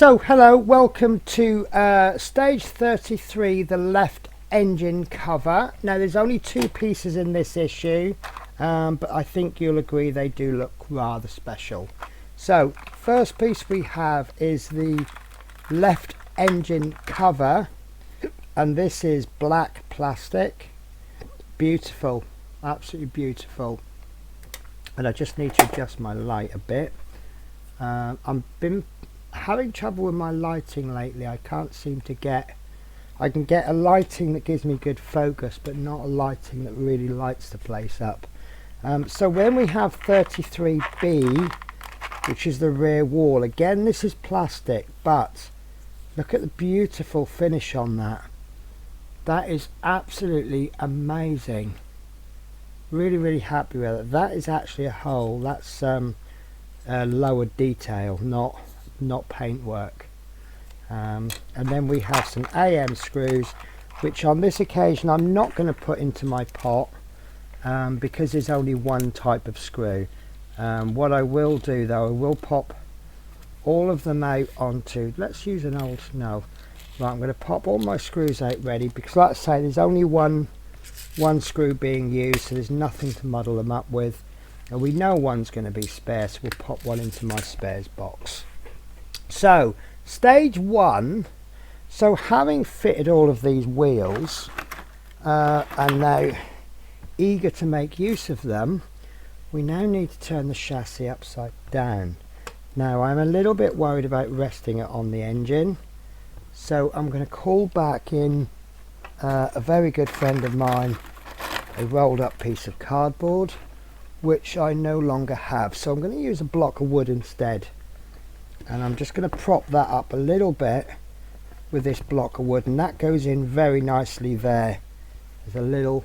So hello, welcome to stage 33, the left engine cover. Now there's only two pieces in this issue, but I think you'll agree they do look rather special. So first piece we have is the left engine cover, and this is black plastic. Beautiful, absolutely beautiful. And I just need to adjust my light a bit. I've been having trouble with my lighting lately. I can't seem to get, I can get a lighting that gives me good focus, but not a lighting that really lights the place up. So when we have 33B, which is the rear wall, again this is plastic, but look at the beautiful finish on that. That is absolutely amazing. Really happy with it. That is actually a hole. That's lower detail, not paintwork. And then we have some AM screws, which on this occasion I'm not going to put into my pot because there's only one type of screw. What I will do though, I will pop all of them out onto, let's use an old, no, right, I'm going to pop all my screws out ready, because like I say, there's only one screw being used, so there's nothing to muddle them up with, and we know one's going to be spare, so we'll pop one into my spares box. So stage one, so having fitted all of these wheels and now eager to make use of them, we now need to turn the chassis upside down. Now I'm a little bit worried about resting it on the engine, so I'm going to call back in a very good friend of mine, a rolled up piece of cardboard, which I no longer have, so I'm going to use a block of wood instead, and I'm just going to prop that up a little bit with this block of wood, and that goes in very nicely there. There's a little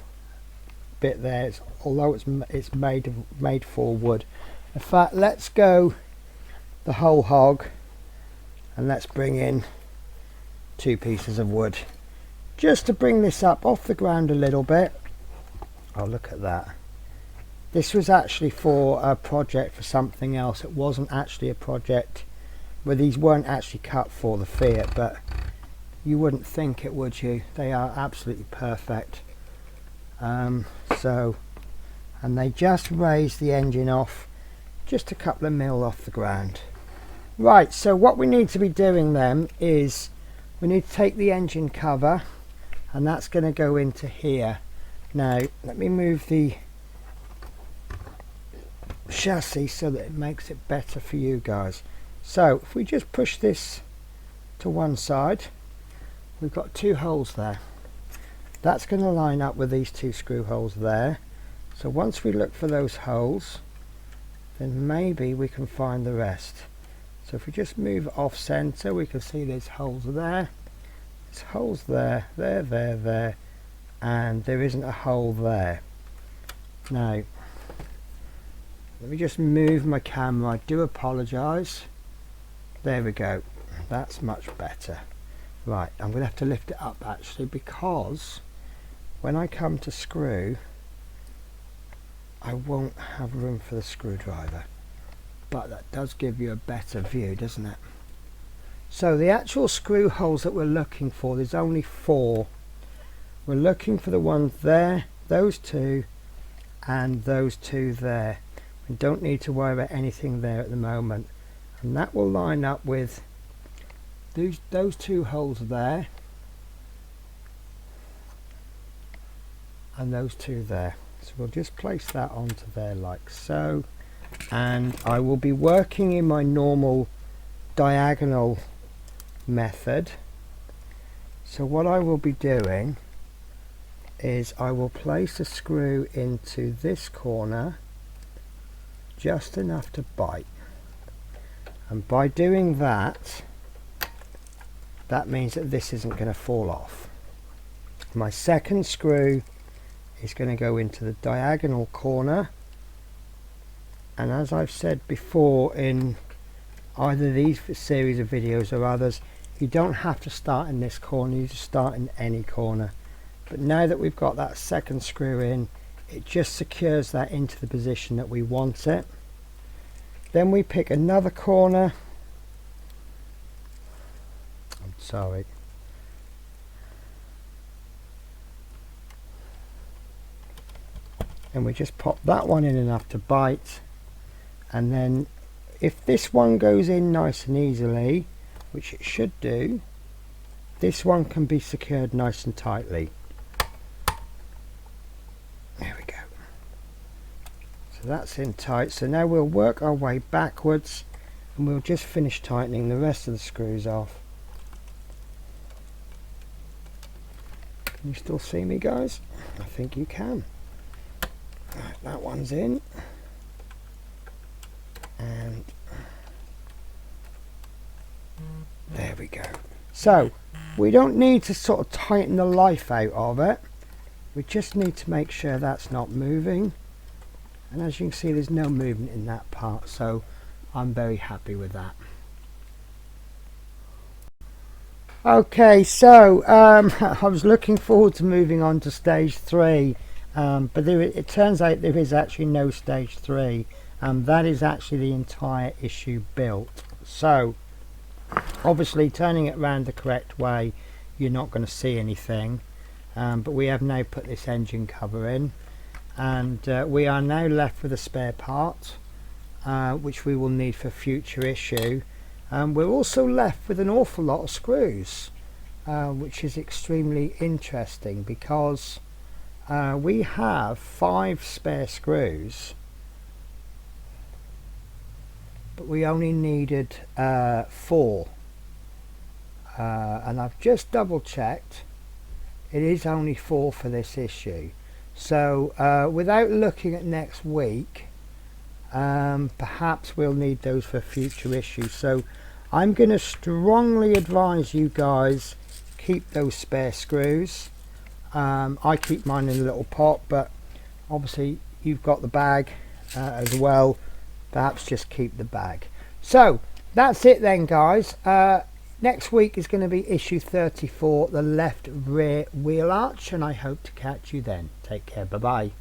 bit there, although it's made for wood. In fact, let's go the whole hog and let's bring in two pieces of wood just to bring this up off the ground a little bit. Oh, look at that. This was actually for a project for something else. It wasn't actually a project where these weren't actually cut for the Fiat, but you wouldn't think it, would you? They are absolutely perfect. So, and they just raised the engine off just a couple of mil off the ground. Right, so what we need to be doing then is we need to take the engine cover, and that's going to go into here. Now let me move the chassis so that it makes it better for you guys. So if we just push this to one side, we've got two holes there. That's going to line up with these two screw holes there. So once we look for those holes, then maybe we can find the rest. So if we just move off center, we can see there's holes there, there's holes there, there, and there isn't a hole there. Now let me just move my camera. I do apologize. There we go, that's much better. Right, I'm going to have to lift it up actually, because when I come to screw I won't have room for the screwdriver, but that does give you a better view, doesn't it? So the actual screw holes that we're looking for, there's only four. We're looking for the ones there, those two, and those two there. We don't need to worry about anything there at the moment, and that will line up with those two holes there and those two there. So we'll just place that onto there like so, and I will be working in my normal diagonal method. So what I will be doing is I will place a screw into this corner just enough to bite, and by doing that, that means that this isn't going to fall off. My second screw is going to go into the diagonal corner, and as I've said before in either these series of videos or others, you don't have to start in this corner, you just start in any corner. But now that we've got that second screw in, it just secures that into the position that we want it. Then we pick another corner sorry. And we just pop that one in enough to bite, and then if this one goes in nice and easily, which it should do, this one can be secured nice and tightly. There we go. So that's in tight. So now we'll work our way backwards and we'll just finish tightening the rest of the screws off. Can you still see me, guys? I think you can. Right, that one's in, and there we go. So we don't need to sort of tighten the life out of it, we just need to make sure that's not moving, and as you can see there's no movement in that part, so I'm very happy with that. Okay, so I was looking forward to moving on to stage 3. But it turns out there is actually no stage 3, and that is actually the entire issue built. So obviously turning it around the correct way you're not going to see anything, but we have now put this engine cover in, and we are now left with a spare part which we will need for future issue. We're also left with an awful lot of screws, which is extremely interesting because we have 5 spare screws, but we only needed 4, and I've just double checked, it is only 4 for this issue. So without looking at next week, perhaps we'll need those for future issues. So I'm going to strongly advise you guys keep those spare screws. I keep mine in a little pot, but obviously you've got the bag as well, perhaps just keep the bag. So that's it then, guys. Next week is going to be issue 34, the left rear wheel arch, and I hope to catch you then. Take care, bye bye.